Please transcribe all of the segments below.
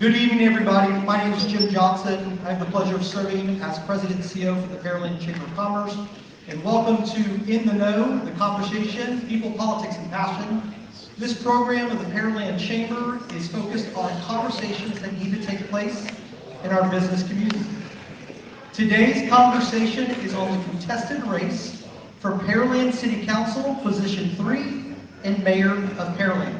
Good evening, everybody. My name is Jim Johnson. I have the pleasure of serving as President and CEO for the Pearland Chamber of Commerce. And welcome to In the Know, the conversation, people, politics, and passion. This program of the Pearland Chamber is focused on conversations that need to take place in our business community. Today's conversation is on the contested race for Pearland City Council, Position 3, and Mayor of Pearland.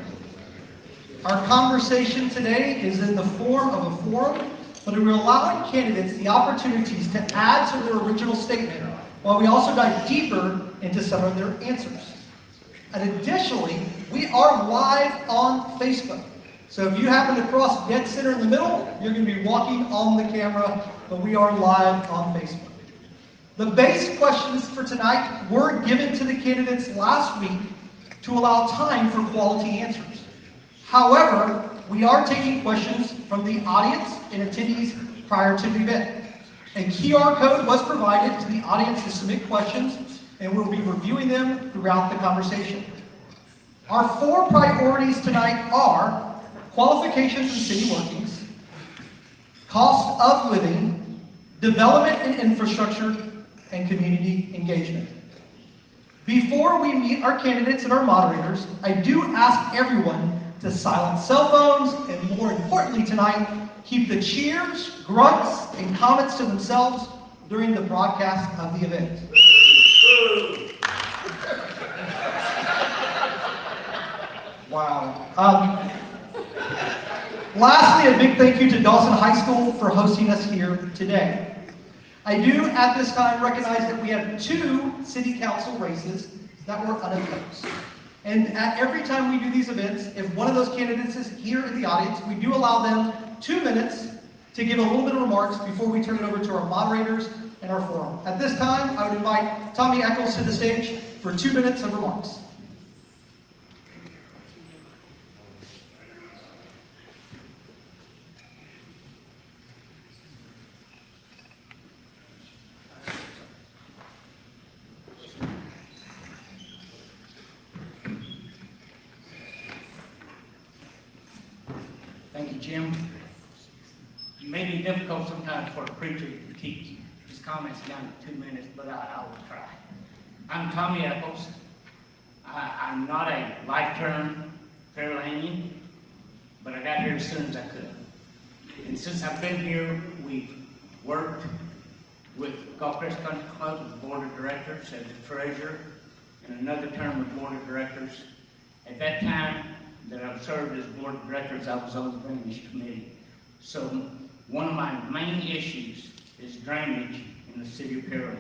Our conversation today is in the form of a forum, but we're allowing candidates the opportunities to add to their original statement, while we also dive deeper into some of their answers. And additionally, we are live on Facebook. So if you happen to cross dead center in the middle, you're going to be walking on the camera, but we are live on Facebook. The base questions for tonight were given to the candidates last week to allow time for quality answers. However, we are taking questions from the audience and attendees prior to the event. A QR code was provided to the audience to submit questions, and we'll be reviewing them throughout the conversation. Our four priorities tonight are qualifications and city workings, cost of living, development and infrastructure, and community engagement. Before we meet our candidates and our moderators, I do ask everyone to silence cell phones, and more importantly tonight, keep the cheers, grunts, and comments to themselves during the broadcast of the event. Wow. Lastly, a big thank you to Dawson High School for hosting us here today. I do at this time recognize that we have two city council races that were unopposed. And at every time we do these events, if one of those candidates is here in the audience, we do allow them 2 minutes to give a little bit of remarks before we turn it over to our moderators and our forum. At this time, I would invite Tommy Eccles to the stage for 2 minutes of remarks. Thank you, Jim. It may be difficult sometimes for a preacher to keep his comments down to 2 minutes, but I will try. I'm Tommy Eccles. I'm not a life-term Pearlandian, but I got here as soon as I could. And since I've been here, we've worked with Gulf Crest Country Club as board of directors, as the treasurer, and another term of board of directors. At that time that I've served as board of directors, I was on the drainage committee. So one of my main issues is drainage in the city of Pearland.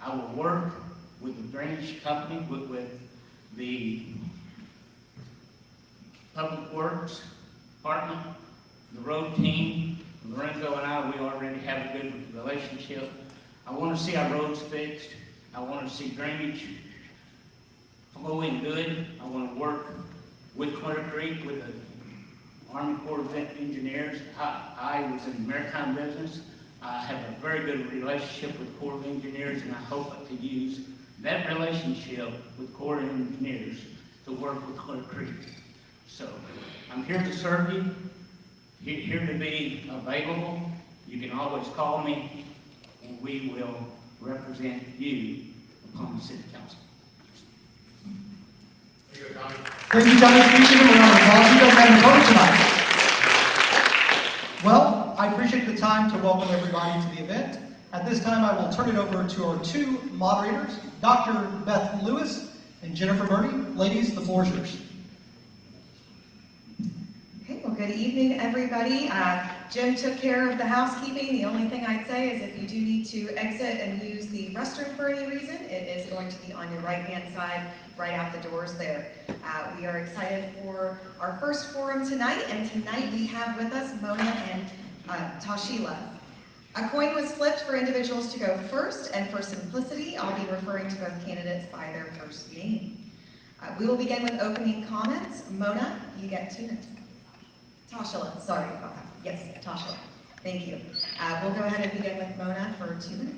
I will work with the drainage company, with the public works department, the road team. Lorenzo and I, we already have a good relationship. I want to see our roads fixed. I want to see drainage flowing good. I want to work with Clear Creek, with the Army Corps of Engineers. I was in the maritime business. I have a very good relationship with Corps of Engineers, and I hope to use that relationship with Corps of Engineers to work with Clear Creek. So I'm here to serve you, here to be available. You can always call me, and we will represent you upon the city council. Thank you, Tommy. Please give him a round of applause. You guys having fun tonight. Well, I appreciate the time to welcome everybody to the event. At this time, I will turn it over to our two moderators, Dr. Beth Lewis and Jennifer Birdie. Ladies, the floor is yours. Okay, well, good evening, everybody. Jim took care of the housekeeping. The only thing I'd say is if you do need to exit and use the restroom for any reason, it is going to be on your right-hand side, right out the doors there. We are excited for our first forum tonight, and tonight we have with us Mona and Tashila. A coin was flipped for individuals to go first, and for simplicity, I'll be referring to both candidates by their first name. We will begin with opening comments. Mona, you get 2 minutes. Tashila, sorry about that. Yes, Tashila. Thank you. We'll go ahead and begin with Mona for 2 minutes.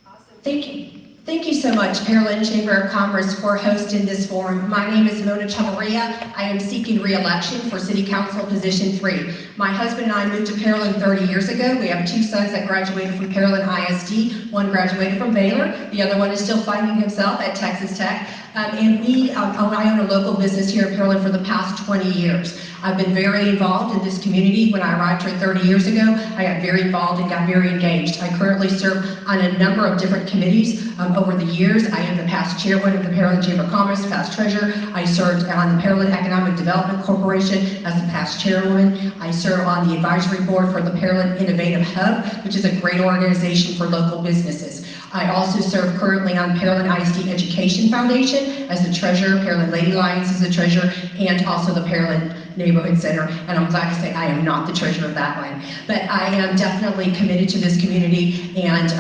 Awesome. Thank you. Thank you so much, Pearland Chamber of Commerce, for hosting this forum. My name is Mona Chavarria. I am seeking re-election for City Council Position 3. My husband and I moved to Pearland 30 years ago. We have 2 sons that graduated from Pearland ISD. One graduated from Baylor. The other one is still finding himself at Texas Tech. I own a local business here in Pearland for the past 20 years. I've been very involved in this community. When I arrived here 30 years ago, I got very involved and got very engaged. I currently serve on a number of different committees over the years. I am the past chairwoman of the Pearland Chamber of Commerce, past treasurer. I served on the Pearland Economic Development Corporation as the past chairwoman. I serve on the advisory board for the Pearland Innovative Hub, which is a great organization for local businesses. I also serve currently on Pearland ISD Education Foundation as the treasurer. Pearland Lady Lions is the treasurer, and also the Pearland Neighborhood Center, and I'm glad to say I am not the treasurer of that one. But I am definitely committed to this community, and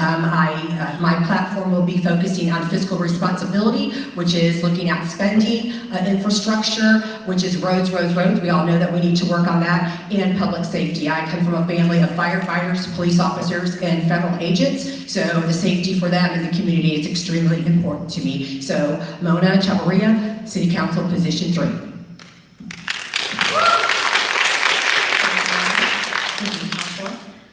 my platform will be focusing on fiscal responsibility, which is looking at spending, infrastructure, which is roads. We all know that we need to work on that, and public safety. I come from a family of firefighters, police officers, and federal agents, so the safety for them in the community is extremely important to me. So, Mona Chavarria, City Council Position 3.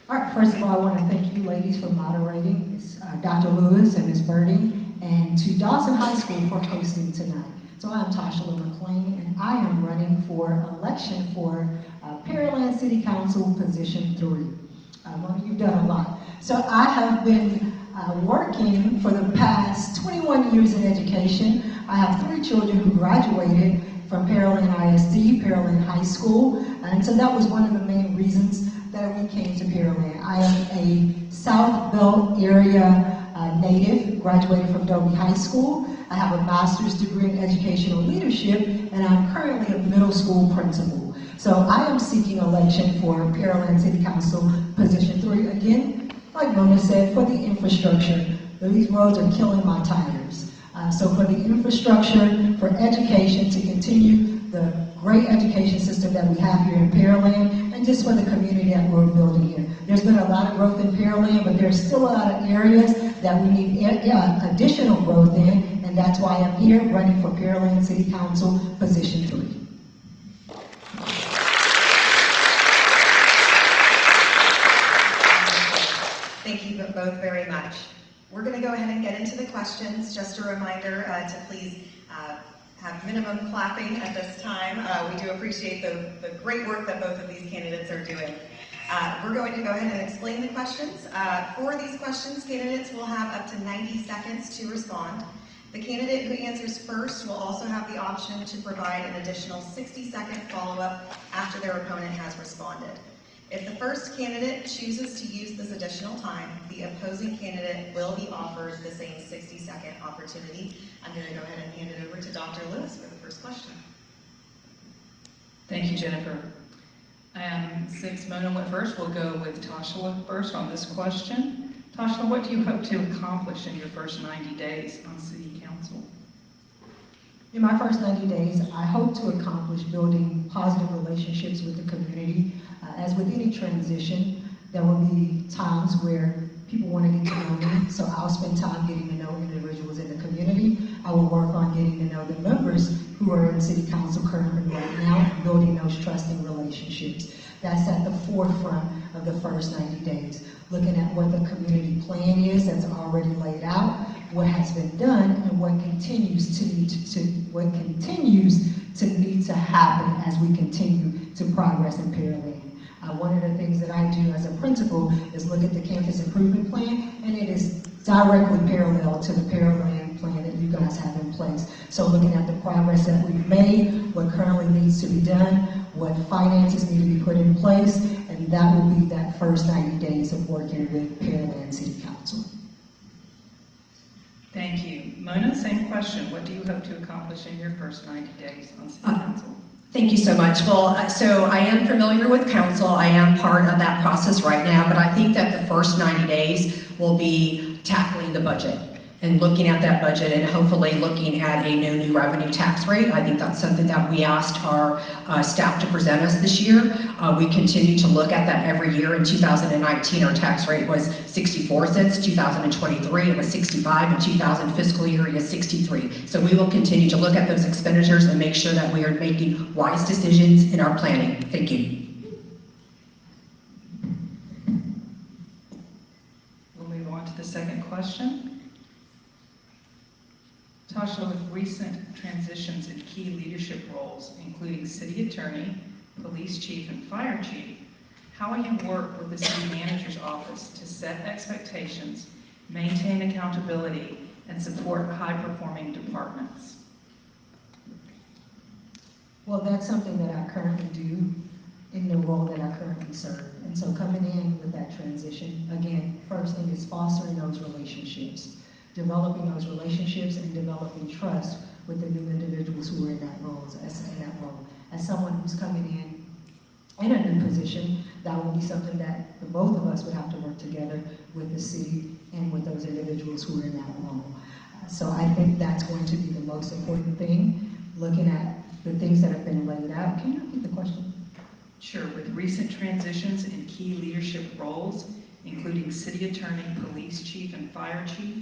All right, first of all, I want to thank you ladies for moderating, Ms. Dr. Lewis and Ms. Birdie, and to Dawson High School for hosting tonight. So I'm Tasha Lou McLean, and I am running for election for Pearland City Council Position 3. Mona, you've done a lot. So I have been working for the past 21 years in education. I have 3 children who graduated from Pearland ISD, Pearland High School, and so that was one of the main reasons that we came to Pearland. I am a South Belt area native, graduated from Dobie High School. I have a master's degree in educational leadership, and I'm currently a middle school principal. So I am seeking election for Pearland City Council Position 3. Again, like Mona said, for the infrastructure. These roads are killing my tires. So for the infrastructure, for education, to continue the great education system that we have here in Pearland, and just for the community that we're building here. There's been a lot of growth in Pearland, but there's still a lot of areas that we need additional growth in, and that's why I'm here running for Pearland City Council Position 3. Thank you both very much. We're going to go ahead and get into the questions. Just a reminder to please have minimum clapping at this time. We do appreciate the great work that both of these candidates are doing. We're going to go ahead and explain the questions. For these questions, candidates will have up to 90 seconds to respond. The candidate who answers first will also have the option to provide an additional 60-second follow-up after their opponent has responded. If the first candidate chooses to use this additional time, the opposing candidate will be offered the same 60-second opportunity. I'm going to go ahead and hand it over to Dr. Lewis for the first question. Thank you, Jennifer. Since Mona went first, we'll go with Tasha first on this question. Tasha, what do you hope to accomplish in your first 90 days on City Council? In my first 90 days, I hope to accomplish building positive relationships with the community. As with any transition, there will be times where people want to get to know me, so I'll spend time getting to know individuals in the community. I will work on getting to know the members who are in City Council currently right now, and building those trusting relationships. That's at the forefront of the first 90 days. Looking at what the community plan is that's already laid out, what has been done, and what continues to need to happen as we continue to progress in Pearland. One of the things that I do as a principal is look at the campus improvement plan, and it is directly parallel to the Pearland plan that you guys have in place. So looking at the progress that we've made, what currently needs to be done, what finances need to be put in place, and that will be that first 90 days of working with Pearland City Council. Thank you. Mona, same question. What do you hope to accomplish in your first 90 days on City Council? Thank you so much. Well, so I am familiar with council. I am part of that process right now, but I think that the first 90 days will be tackling the budget and looking at that budget and hopefully looking at a no new revenue tax rate. I think that's something that we asked our staff to present us this year. We continue to look at that every year. In 2019, our tax rate was 64 cents. 2023, it was 65. In 2000 fiscal year, it is 63. So we will continue to look at those expenditures and make sure that we are making wise decisions in our planning. Thank you. We'll move on to the second question. Tasha, with recent transitions in key leadership roles, including city attorney, police chief, and fire chief, how will you work with the city manager's office to set expectations, maintain accountability, and support high-performing departments? Well, that's something that I currently do in the role that I currently serve. And so coming in with that transition, again, first thing is fostering those relationships, developing those relationships and developing trust with the new individuals who are in that role. As someone who's coming in a new position, that will be something that the both of us would have to work together with the city and with those individuals who are in that role. So I think that's going to be the most important thing, looking at the things that have been laid out. Can you repeat the question? Sure. With recent transitions in key leadership roles, including city attorney, police chief, and fire chief,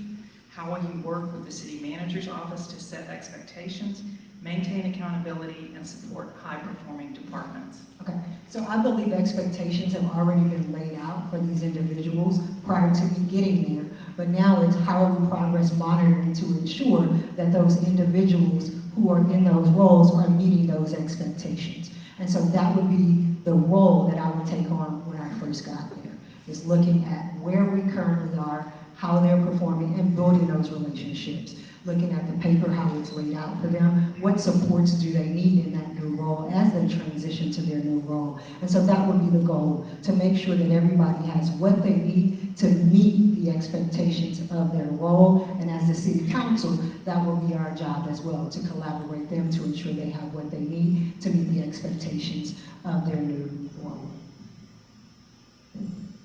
how will you work with the city manager's office to set expectations, maintain accountability, and support high-performing departments? Okay, so I believe expectations have already been laid out for these individuals prior to me getting there, but now it's how are we progress monitoring to ensure that those individuals who are in those roles are meeting those expectations. And so that would be the role that I would take on when I first got there, is looking at where we currently are, how they're performing, and building those relationships. Looking at the paper, how it's laid out for them, what supports do they need in that new role as they transition to their new role. And so that would be the goal, to make sure that everybody has what they need to meet the expectations of their role. And as the city council, that will be our job as well, to collaborate them to ensure they have what they need to meet the expectations of their new role.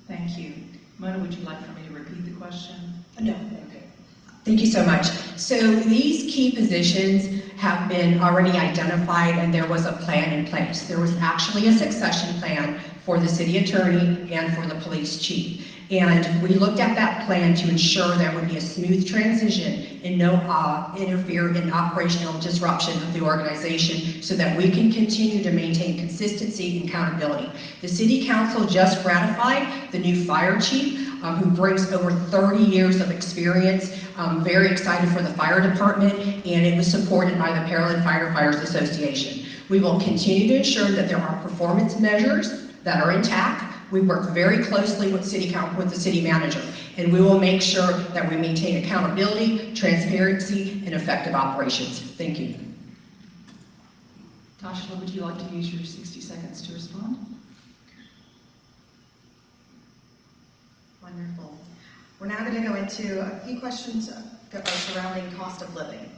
Thank you. Mona, would you like for me to repeat the question? No. Okay. Thank you so much. So these key positions have been already identified and there was a plan in place. There was actually a succession plan for the city attorney and for the police chief. And we looked at that plan to ensure there would be a smooth transition and no interfere in operational disruption of the organization so that we can continue to maintain consistency and accountability. The city council just ratified the new fire chief who brings over 30 years of experience. Very excited for the fire department, and it was supported by the Pearland Firefighters Association. We will continue to ensure that there are performance measures that are intact. We work very closely with the city manager, and we will make sure that we maintain accountability, transparency, and effective operations. Thank you. Tasha, would you like to use your 60 seconds to respond? Wonderful. We're now going to go into a few questions surrounding cost of living.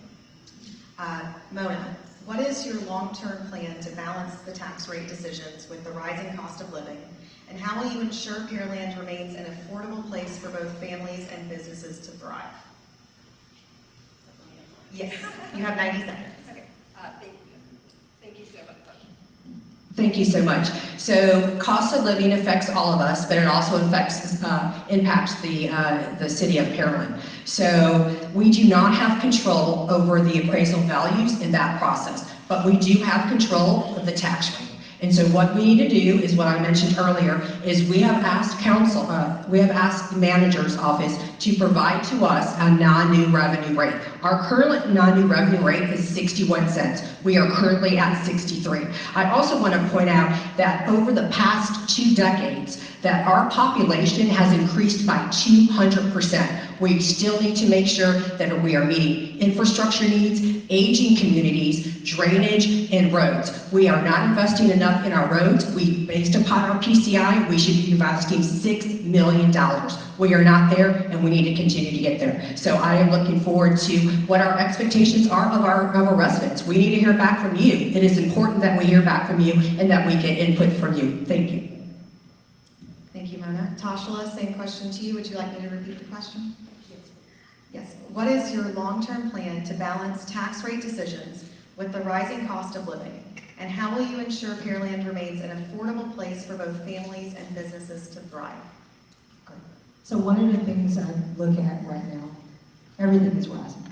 Mona, what is your long-term plan to balance the tax rate decisions with the rising cost of living? And how will you ensure Pearland remains an affordable place for both families and businesses to thrive? Yes, you have 90 seconds. Okay. Thank you so much. So cost of living affects all of us, but it also impacts the city of Pearland. So we do not have control over the appraisal values in that process, but we do have control of the tax rate. And so what we need to do is what I mentioned earlier, is we have asked the manager's office to provide to us a non-new revenue rate. Our current non-new revenue rate is 61 cents. We are currently at 63. I also want to point out that over the past 2 decades, that our population has increased by 200%. We still need to make sure that we are meeting infrastructure needs, aging communities, drainage, and roads. We are not investing enough in our roads. Based upon our PCI, we should be investing $6 million. We are not there, and we need to continue to get there. So I am looking forward to what our expectations are of our residents. We need to hear back from you. It is important that we hear back from you and that we get input from you. Thank you. Thank you, Mona. Tasha, same question to you. Would you like me to repeat the question? Yes. What is your long-term plan to balance tax rate decisions with the rising cost of living? And how will you ensure Pearland remains an affordable place for both families and businesses to thrive? So one of the things I look at right now, everything is rising.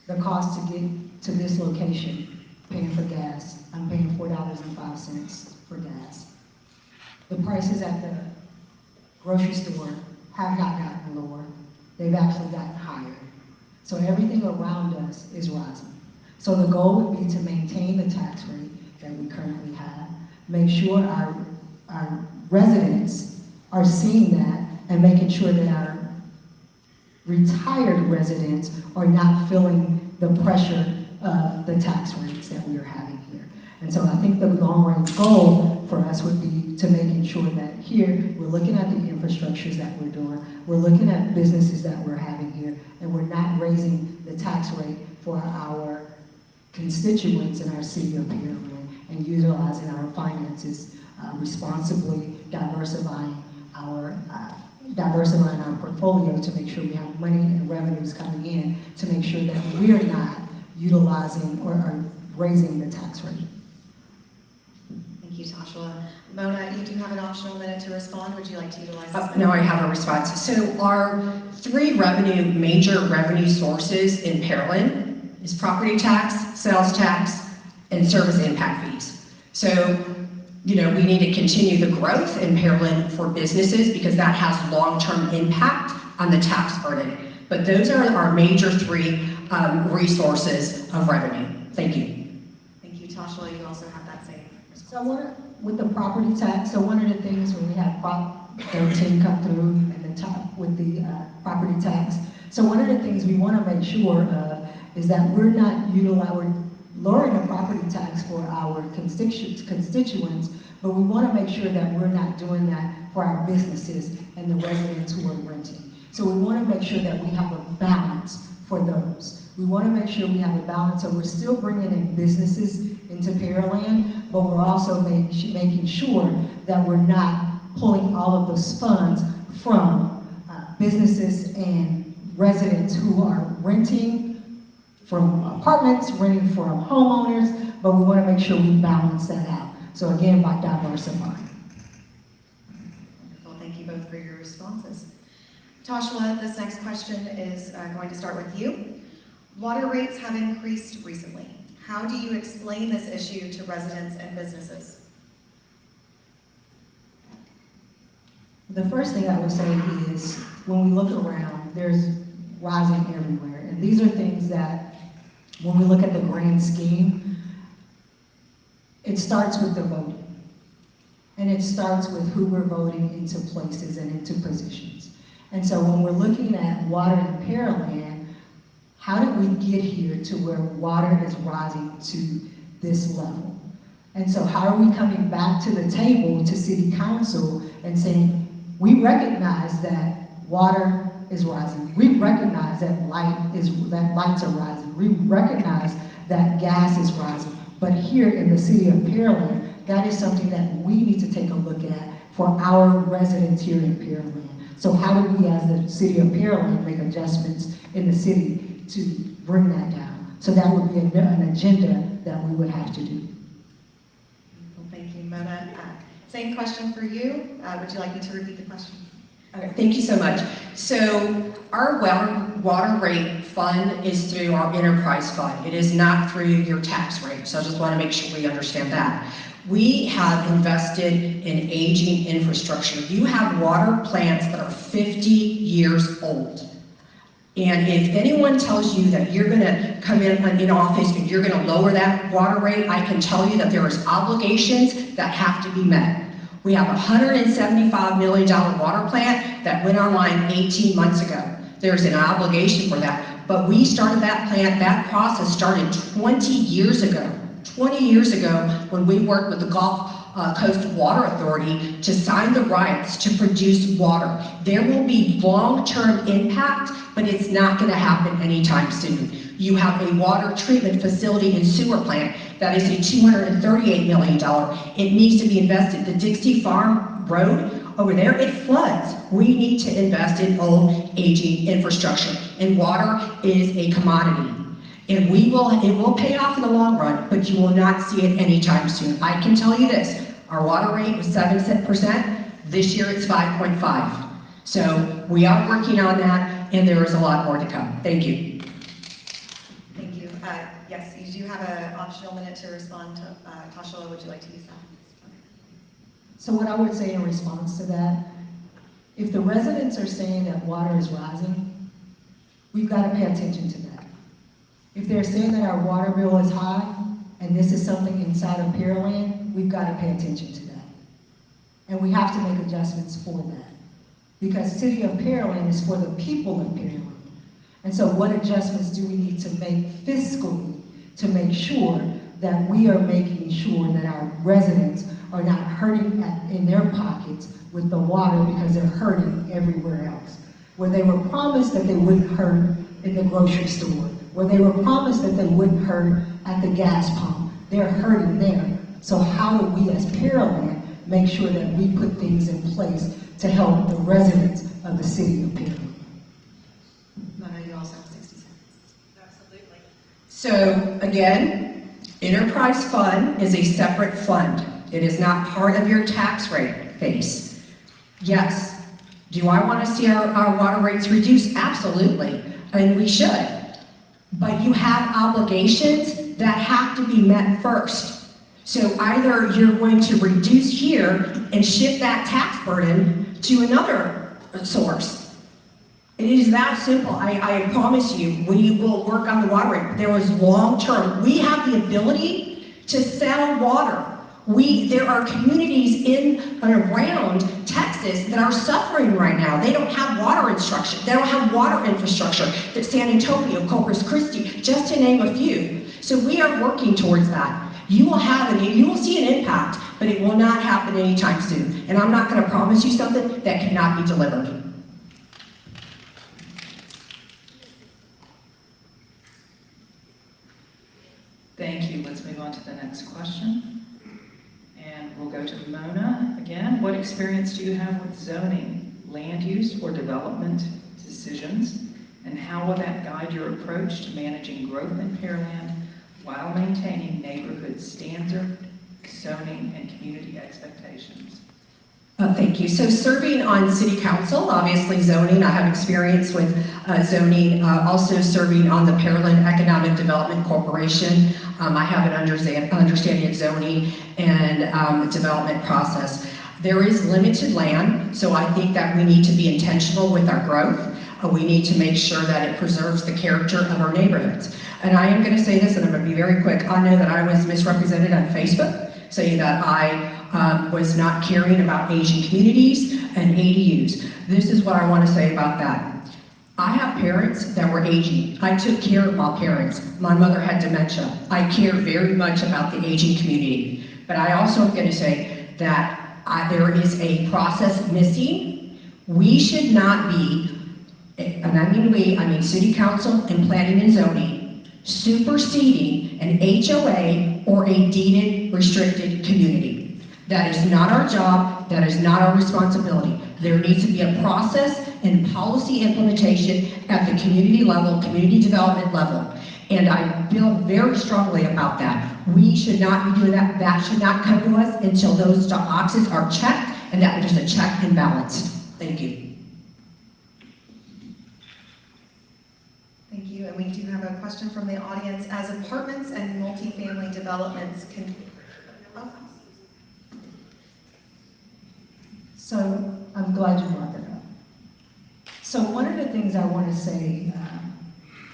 The cost to get to this location, paying for gas, I'm paying $4.05 for gas. The prices at the grocery store have not gotten lower. They've actually gotten higher. So everything around us is rising. So the goal would be to maintain the tax rate that we currently have, make sure our residents are seeing that and making sure that our retired residents are not feeling the pressure of the tax rates that we are having here. And so I think the long-range goal for us would be to making sure that here, we're looking at the infrastructures that we're doing, we're looking at businesses that we're having here, and we're not raising the tax rate for our constituents in our city of Pearland and utilizing our finances responsibly, diversifying our portfolio to make sure we have money and revenues coming in to make sure that we are not utilizing or are raising the tax rate. Thank you, Tasha. Mona, you do have an optional minute to respond. Would you like to utilize this minute? No, I have a response. So our three major revenue sources in Pearland is property tax, sales tax, and service impact fees. So, we need to continue the growth in Pearland for businesses because that has long-term impact on the tax burden. But those are our major three resources of revenue. Thank you. Thank you, Tasha. You also have that same response. So with the property tax, so one of the things when we had Prop 13 come through and the top with the property tax, so one of the things we want to make sure of is that we're lowering the property tax for our constituents, but we want to make sure that we're not doing that for our businesses and the residents who are renting. So we want to make sure that we have a balance for those. We want to make sure we have a balance, so we're still bringing in businesses into Pearland, but we're also making sure that we're not pulling all of those funds from businesses and residents who are renting from apartments, renting from homeowners, but we want to make sure we balance that out. So again, by diversifying. Wonderful. Thank you both for your responses. Tasha, this next question is going to start with you. Water rates have increased recently. How do you explain this issue to residents and businesses? The first thing I would say is when we look around, there's rising everywhere. And these are things that when we look at the grand scheme, it starts with the voting. And it starts with who we're voting into places and into positions. And so when we're looking at water in Pearland, how did we get here to where water is rising to this level? And so how are we coming back to the table to City Council and saying, we recognize that water is rising. We recognize that lights are rising. We recognize that gas is rising. But here in the city of Pearland, that is something that we need to take a look at for our residents here in Pearland. So how do we as the city of Pearland make adjustments in the city to bring that down? So that would be an agenda that we would have to do. Well, thank you, Mona. Same question for you. Would you like me to repeat the question? Okay, thank you so much. So our water rate fund is through our enterprise fund. It is not through your tax rate. So I just want to make sure we understand that. We have invested in aging infrastructure. You have water plants that are 50 years old. And if anyone tells you that you're going to come in office and you're going to lower that water rate, I can tell you that there is obligations that have to be met. We have a $175 million water plant that went online 18 months ago. There's an obligation for that. But we started that plant, that process started 20 years ago. 20 years ago when we worked with the Gulf Coast Water Authority to sign the rights to produce water. There will be long-term impact, but it's not going to happen anytime soon. You have a water treatment facility and sewer plant that is a $238 million. It needs to be invested. The Dixie Farm Road over there, it floods. We need to invest in old, aging infrastructure, and water is a commodity. And it will pay off in the long run, but you will not see it anytime soon. I can tell you this, our water rate was 7%, this year it's 5.5. So we are working on that, and there is a lot more to come. Thank you. Thank you. Yes, you do have an optional minute to respond to, Tasha, would you like to use that? So what I would say in response to that, if the residents are saying that water is rising, we've got to pay attention to that. If they're saying that our water bill is high, and this is something inside of Pearland, we've got to pay attention to that. And we have to make adjustments for that. Because City of Pearland is for the people of Pearland. And so what adjustments do we need to make fiscally to make sure that we are making sure that our residents are not hurting in their pockets with the water because they're hurting everywhere else. Where they were promised that they wouldn't hurt in the grocery store, where they were promised that they wouldn't hurt at the gas pump, they're hurting there. So how do we as Pearland make sure that we put things in place to help the residents of the city of Pearland? Mona, you also have 60 seconds. Absolutely. So again, enterprise fund is a separate fund. It is not part of your tax rate base. Yes. Do I want to see our water rates reduced? Absolutely, and we should. But you have obligations that have to be met first. So either you're going to reduce here and shift that tax burden to another source. It is that simple. I promise you, we will work on the water rate. There was long term. We have the ability to sell water. There are communities in and around Texas that are suffering right now. They don't have water infrastructure. They don't have water infrastructure. That's San Antonio, Corpus Christi, just to name a few. So we are working towards that. You will see an impact, but it will not happen anytime soon. And I'm not going to promise you something that cannot be delivered. Thank you. Let's move on to the next question. And we'll go to Mona again. What experience do you have with zoning, land use, or development decisions? And how will that guide your approach to managing growth in Pearland while maintaining neighborhood standard, zoning, and community expectations? Thank you. So serving on city council, obviously zoning, I have experience with zoning, also serving on the Pearland Economic Development Corporation. I have an understanding of zoning and development process. There is limited land, so I think that we need to be intentional with our growth. We need to make sure that it preserves the character of our neighborhoods. And I am going to say this, and I'm going to be very quick. I know that I was misrepresented on Facebook, saying that I was not caring about Asian communities and ADUs. This is what I want to say about that. I have parents that were aging. I took care of my parents. My mother had dementia. I care very much about the aging community. But I also am going to say that there is a process missing. We should not be, and I mean we, I mean city council and planning and zoning, superseding an HOA or a deeded restricted community. That is not our job, that is not our responsibility. There needs to be a process and policy implementation at the community level, community development level. And I feel very strongly about that. We should not be doing that. That should not come to us until those boxes are checked, and that is a check and balanced. Thank you. Thank you, and we do have a question from the audience. As apartments and multifamily developments can... Oh. So I'm glad you brought that up. So one of the things I want to say,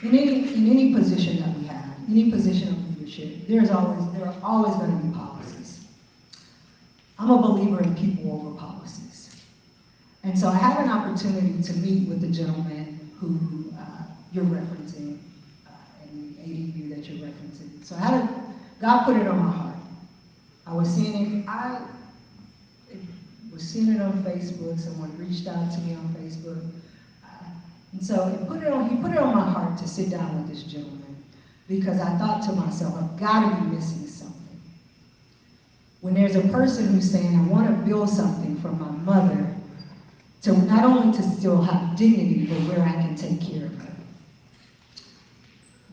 in any position that we have, any position of leadership, there are always going to be policies. I'm a believer in people over policies. And so I had an opportunity to meet with the gentleman who you're referencing, and the ADU that you're referencing. So God put it on my heart. I was seeing it on Facebook. Someone reached out to me on Facebook. And so he put it on my heart to sit down with this gentleman, because I thought to myself, I've got to be missing something. When there's a person who's saying, I want to build something for my mother to not only to still have dignity, but where I can take care of her.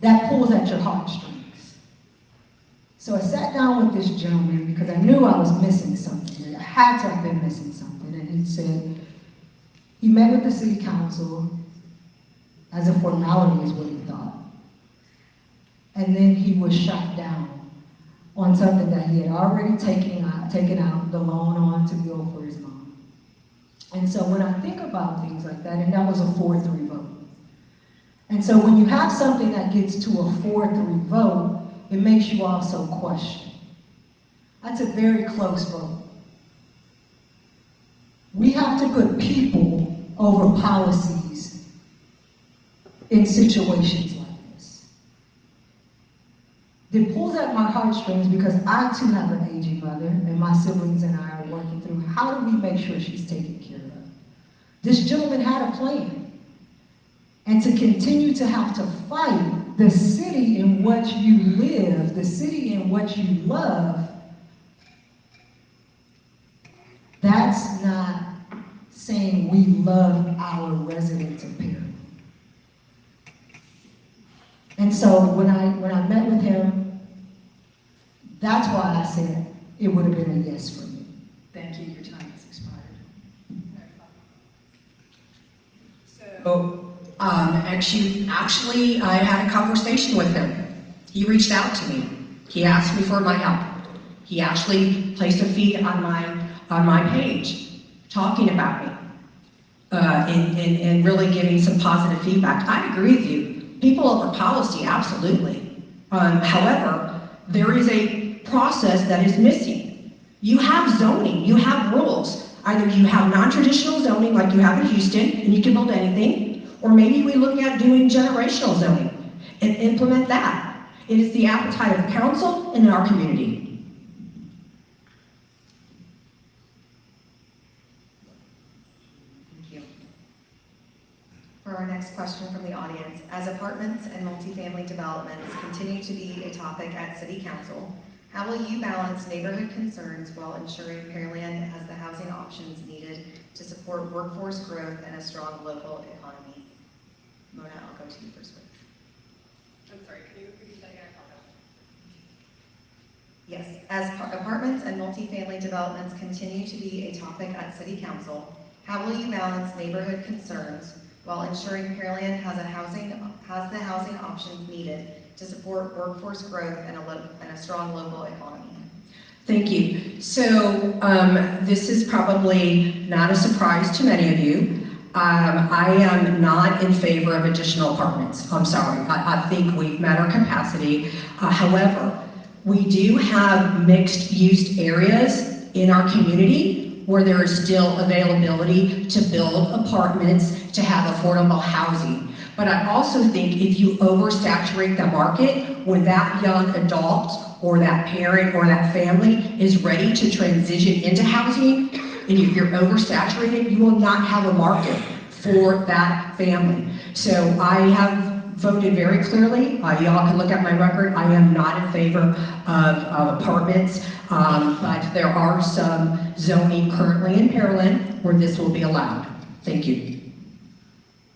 That pulls at your heartstrings. So I sat down with this gentleman because I knew I was missing something. I had to have been missing something. And he said, he met with the city council as a formality is what he thought. And then he was shot down on something that he had already taken out the loan on to build for his mom. And so when I think about things like that, and that was a 4-3 vote. And so when you have something that gets to a 4-3 vote, it makes you also question. That's a very close vote. We have to put people over policies in situations like this. It pulls at my heartstrings because I too have an aging mother, and my siblings and I are working through how do we make sure she's taken care of. This gentleman had a plan. And to continue to have to fight the city in which you live, the city in which you love, that's not saying we love our residents of Pearland. And so when I met with him, that's why I said it would have been a yes for me. Thank you, your time has expired. Actually, I had a conversation with him. He reached out to me. He asked me for my help. He actually placed a feed on my page talking about me and really giving some positive feedback. I agree with you. People over policy, absolutely. However, there is a process that is missing. You have zoning, you have rules. Either you have non-traditional zoning like you have in Houston, and you can build anything, or maybe we look at doing generational zoning and implement that. It is the appetite of the council and our community. Thank you. For our next question from the audience, as apartments and multifamily developments continue to be a topic at City Council, how will you balance neighborhood concerns while ensuring Pearland has the housing options needed to support workforce growth and a strong local economy? Mona, I'll go to you first. I'm sorry, can you repeat that again? Yes, as apartments and multifamily developments continue to be a topic at City Council, how will you balance neighborhood concerns while ensuring Pearland has the housing options needed to support workforce growth and a strong local economy? Thank you. So this is probably not a surprise to many of you. I am not in favor of additional apartments. I'm sorry. I think we've met our capacity. However, we do have mixed-use areas in our community where there is still availability to build apartments to have affordable housing. But I also think if you oversaturate the market when that young adult or that parent or that family is ready to transition into housing, and if you're oversaturated, you will not have a market for that family. So I have voted very clearly. Y'all can look at my record. I am not in favor of apartments, but there are some zoning currently in Pearland where this will be allowed. Thank you.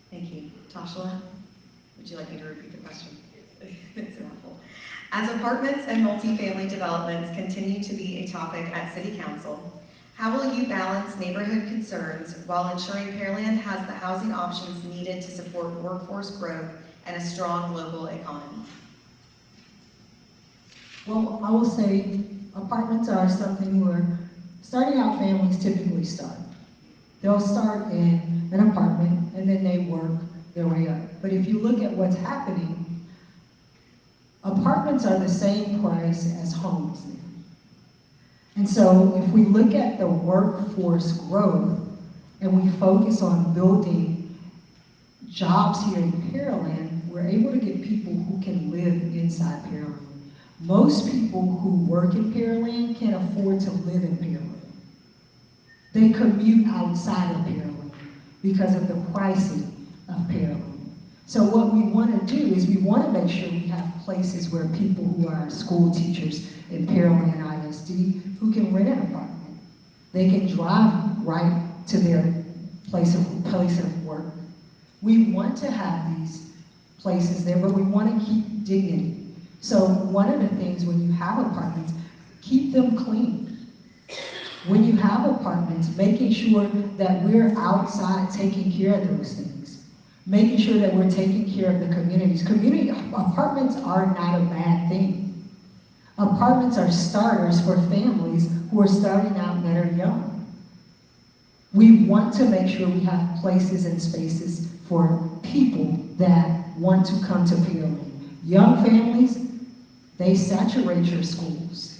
Thank you. Tasha, would you like me to repeat the question? It's a mouthful. As apartments and multifamily developments continue to be a topic at City Council, how will you balance neighborhood concerns while ensuring Pearland has the housing options needed to support workforce growth and a strong local economy? Well, I will say apartments are something where starting out families typically start. They'll start in an apartment and then they work their way up. But if you look at what's happening, apartments are the same price as homes now. And so if we look at the workforce growth and we focus on building jobs here in Pearland, we're able to get people who can live inside Pearland. Most people who work in Pearland can't afford to live in Pearland. They commute outside of Pearland because of the pricing of Pearland. So what we want to do is we want to make sure we have places where people who are school teachers in Pearland and ISD who can rent an apartment. They can drive right to their place of work. We want to have these places there, but we want to keep dignity. So one of the things when you have apartments, keep them clean. When you have apartments, making sure that we're outside taking care of those things. Making sure that we're taking care of the communities. Apartments are not a bad thing. Apartments are starters for families who are starting out that are young. We want to make sure we have places and spaces for people that want to come to Pearland. Young families, they saturate your schools.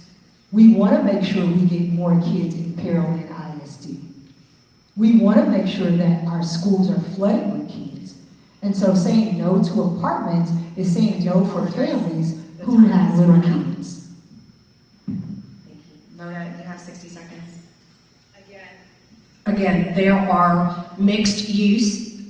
We want to make sure we get more kids in Pearland ISD. We want to make sure that our schools are flooded with kids. And so saying no to apartments is saying no for families who have little kids. Thank you. Mona, you have 60 seconds. Again, there are mixed use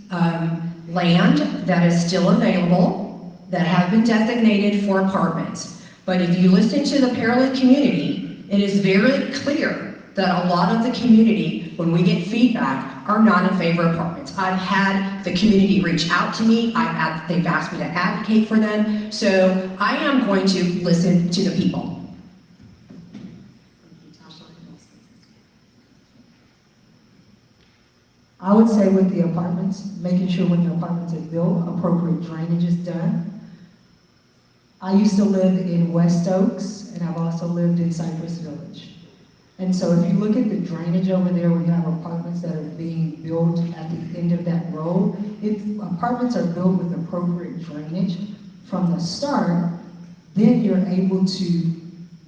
land that is still available that have been designated for apartments. But if you listen to the Pearland community, it is very clear that a lot of the community, when we get feedback, are not in favor of apartments. I've had the community reach out to me, they've asked me to advocate for them, so I am going to listen to the people. I would say with the apartments, making sure when the apartments are built, appropriate drainage is done. I used to live in West Oaks, and I've also lived in Cypress Village. And so if you look at the drainage over there, we have apartments that are being built at the end of that road. If apartments are built with appropriate drainage from the start, then you're able to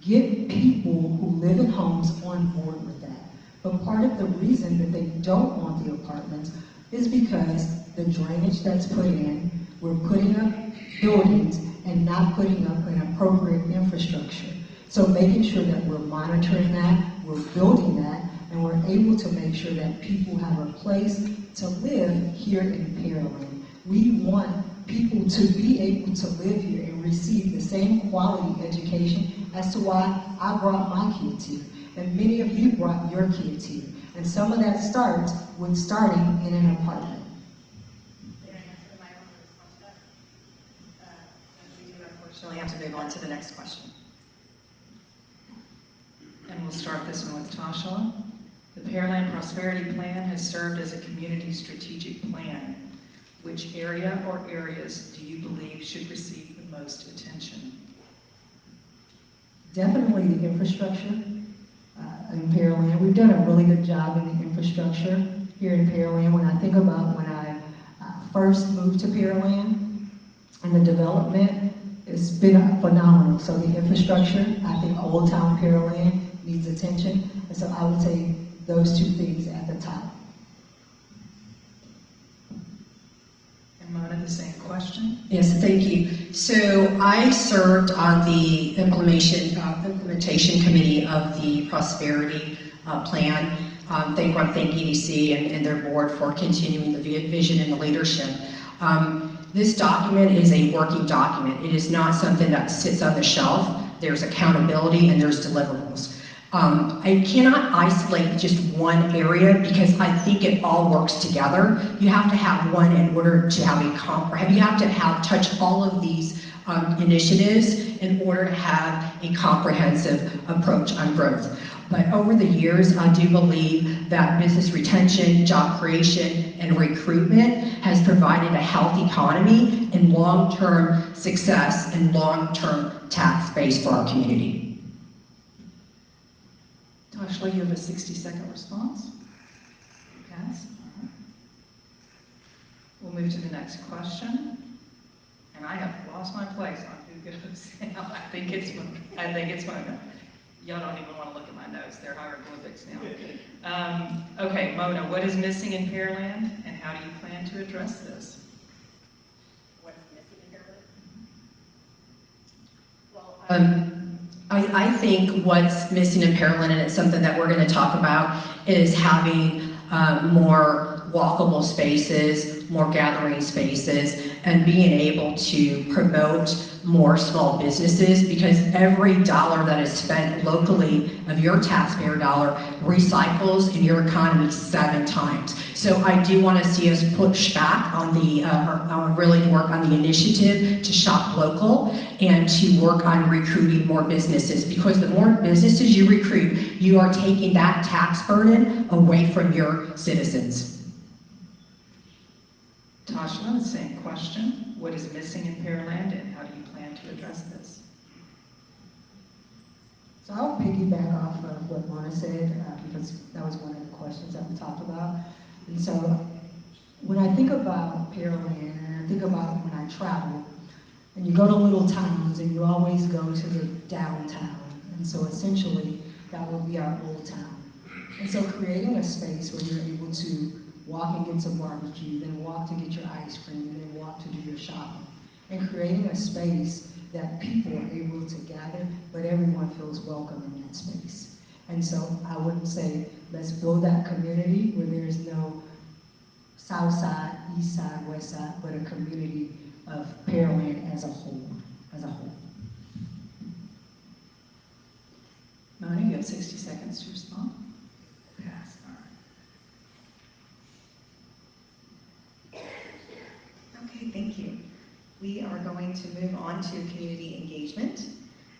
get people who live in homes on board with that. But part of the reason that they don't want the apartments is because the drainage that's put in, we're putting up buildings and not putting up an appropriate infrastructure. So making sure that we're monitoring that, we're building that, and we're able to make sure that people have a place to live here in Pearland. We want people to be able to live here and receive the same quality education as to why I brought my kids here. And many of you brought your kids here. And some of that starts with starting in an apartment. Did I answer my own response to that? We do unfortunately have to move on to the next question. And we'll start this one with Tasha. The Pearland Prosperity Plan has served as a community strategic plan. Which area or areas do you believe should receive the most attention? Definitely the infrastructure in Pearland. We've done a really good job in the infrastructure here in Pearland. When I think about when I first moved to Pearland and the development, it's been phenomenal. So the infrastructure, I think Old Town Pearland needs attention. And so I would say those two things at the top. And Mona, the same question. Yes, thank you. So I served on the implementation committee of the Prosperity Plan. Thank EDC and their board for continuing the vision and the leadership. This document is a working document. It is not something that sits on the shelf. There's accountability and there's deliverables. I cannot isolate just one area because I think it all works together. You have to have one in order to have you have to touch all of these initiatives in order to have a comprehensive approach on growth. But over the years, I do believe that business retention, job creation, and recruitment has provided a healthy economy and long-term success and long-term tax base for our community. Tasha, you have a 60-second response. Pass. We'll move to the next question. And I have lost my place on who goes now. I think it's Mona. Y'all don't even want to look at my notes. They're hieroglyphics now. Okay, Mona, what is missing in Pearland and how do you plan to address this? What's missing in Pearland? Well, I think what's missing in Pearland, and it's something that we're going to talk about, is having more walkable spaces, more gathering spaces, and being able to promote more small businesses, because every dollar that is spent locally of your taxpayer dollar recycles in your economy 7 times. So I do want to see us push back on really work on the initiative to shop local and to work on recruiting more businesses, because the more businesses you recruit, you are taking that tax burden away from your citizens. Tasha, the same question. What is missing in Pearland and how do you plan to address this? So I'll piggyback off of what Mona said, because that was one of the questions that we talked about. And so when I think about Pearland, and I think about when I travel, and you go to little towns and you always go to the downtown. And so essentially, that will be our old town. And so creating a space where you're able to walk and get some barbecue, then walk to get your ice cream, and then walk to do your shopping. And creating a space that people are able to gather, but everyone feels welcome in that space. And so I would say, let's build that community where there is no south side, east side, west side, but a community of Pearland as a whole, Mona, you have 60 seconds to respond. Pass, all right. Okay, thank you. We are going to move on to community engagement.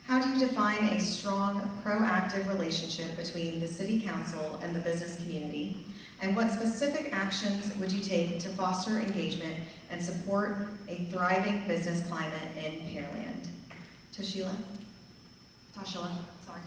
How do you define a strong, proactive relationship between the City Council and the business community? And what specific actions would you take to foster engagement and support a thriving business climate in Pearland? Tasha, sorry.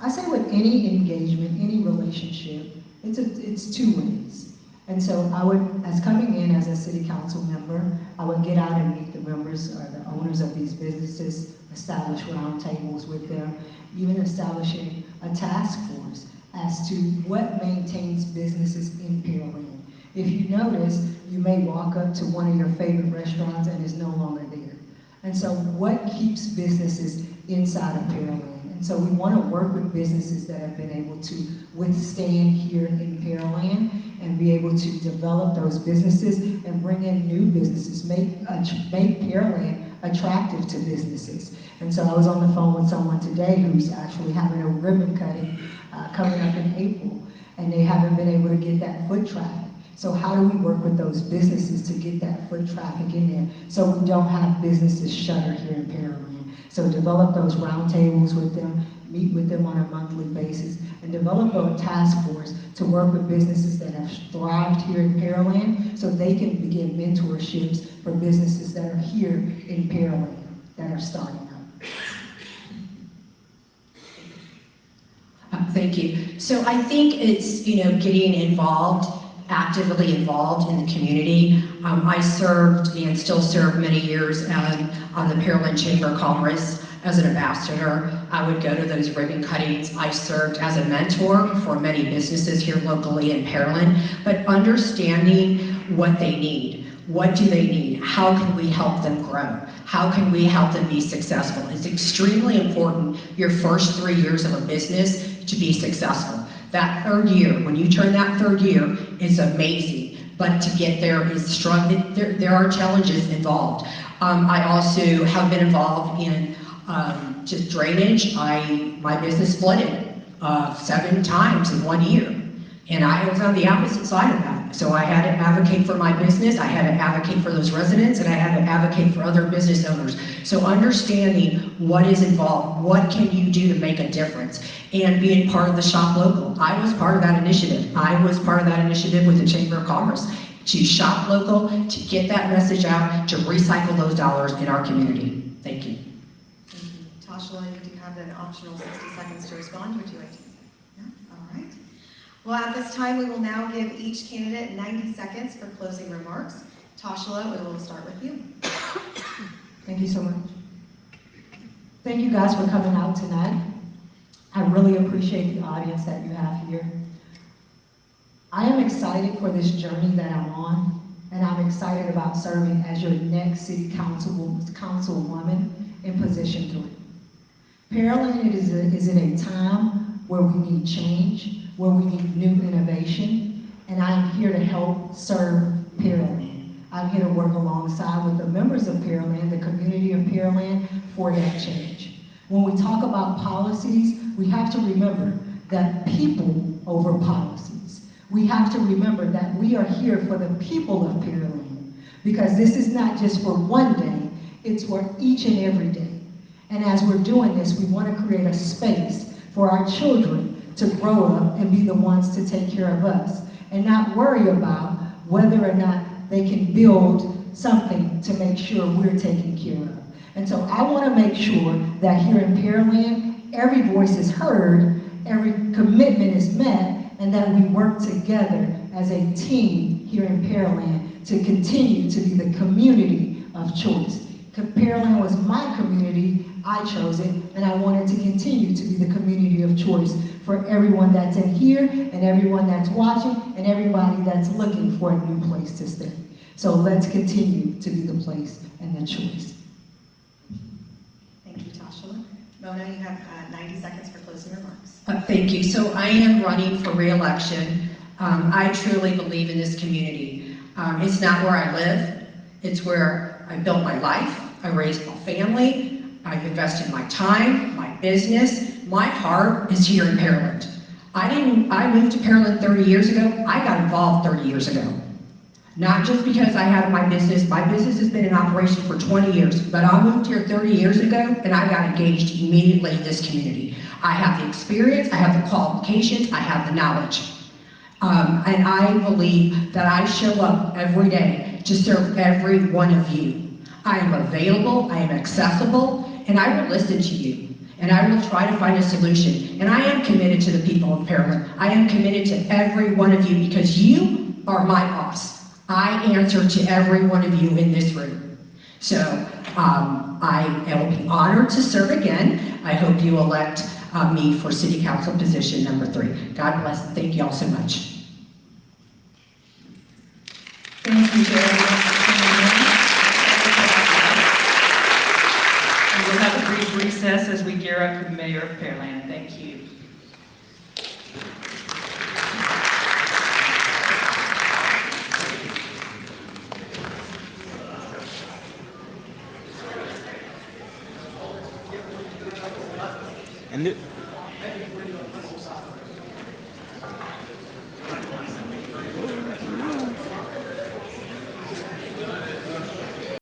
I say with any engagement, any relationship, it's two ways. And so I would, as coming in as a city council member, I would get out and meet the members or the owners of these businesses, establish roundtables with them, even establishing a task force as to what maintains businesses in Pearland. If you notice, you may walk up to one of your favorite restaurants and it's no longer there. And so what keeps businesses inside of Pearland? And so we want to work with businesses that have been able to withstand here in Pearland and be able to develop those businesses and bring in new businesses, make Pearland attractive to businesses. And so I was on the phone with someone today who's actually having a ribbon cutting coming up in April, and they haven't been able to get that foot traffic. So how do we work with those businesses to get that foot traffic in there so we don't have businesses shutter here in Pearland? So develop those roundtables with them, meet with them on a monthly basis, and develop a task force to work with businesses that have thrived here in Pearland so they can begin mentorships for businesses that are here in Pearland that are starting up. Thank you. So I think it's, getting involved, actively involved in the community. I served and still serve many years on the Pearland Chamber of Commerce as an ambassador. I would go to those ribbon cuttings. I served as a mentor for many businesses here locally in Pearland, but understanding what they need. What do they need? How can we help them grow? How can we help them be successful? It's extremely important your first 3 years of a business to be successful. That third year, when you turn that third year, it's amazing. But to get there is strong. There are challenges involved. I also have been involved in just drainage. My business flooded 7 times in 1 year. And I was on the opposite side of that. So I had to advocate for my business, I had to advocate for those residents, and I had to advocate for other business owners. So understanding what is involved, what can you do to make a difference, and being part of the Shop Local. I was part of that initiative. I was part of that initiative with the Chamber of Commerce to shop local, to get that message out, to recycle those dollars in our community. Thank you. Thank you. Tasha, you do have an optional 60 seconds to respond. Would you like to? No? All right. Well, at this time, we will now give each candidate 90 seconds for closing remarks. Tasha, we will start with you. Thank you so much. Thank you guys for coming out tonight. I really appreciate the audience that you have here. I am excited for this journey that I'm on, and I'm excited about serving as your next city councilwoman in position 3. Pearland is in a time where we need change, where we need new innovation, and I'm here to help serve Pearland. I'm here to work alongside with the members of Pearland, the community of Pearland, for that change. When we talk about policies, we have to remember that people over policies. We have to remember that we are here for the people of Pearland, because this is not just for one day, it's for each and every day. And as we're doing this, we want to create a space for our children to grow up and be the ones to take care of us, and not worry about whether or not they can build something to make sure we're taken care of. And so I want to make sure that here in Pearland, every voice is heard, every commitment is met, and that we work together as a team here in Pearland to continue to be the community of choice. Pearland was my community, I chose it, and I wanted to continue to be the community of choice for everyone that's in here, and everyone that's watching, and everybody that's looking for a new place to stay. So let's continue to be the place and the choice. Thank you, Tasha. Mona, you have 90 seconds for closing remarks. Thank you. So I am running for re-election. I truly believe in this community. It's not where I live. It's where I built my life. I raised my family. I've invested my time, my business. My heart is here in Pearland. I moved to Pearland 30 years ago. I got involved 30 years ago. Not just because I had my business. My business has been in operation for 20 years, but I moved here 30 years ago and I got engaged immediately in this community. I have the experience, I have the qualifications, I have the knowledge. And I believe that I show up every day to serve every one of you. I am available, I am accessible, and I will listen to you. And I will try to find a solution. And I am committed to the people of Pearland. I am committed to every one of you because you are my boss. I answer to every one of you in this room. So I will be honored to serve again. I hope you elect me for City Council position number 3. God bless and thank you all so much. Thank you very much. And we'll have a brief recess as we gear up for the Mayor of Pearland. Thank you. And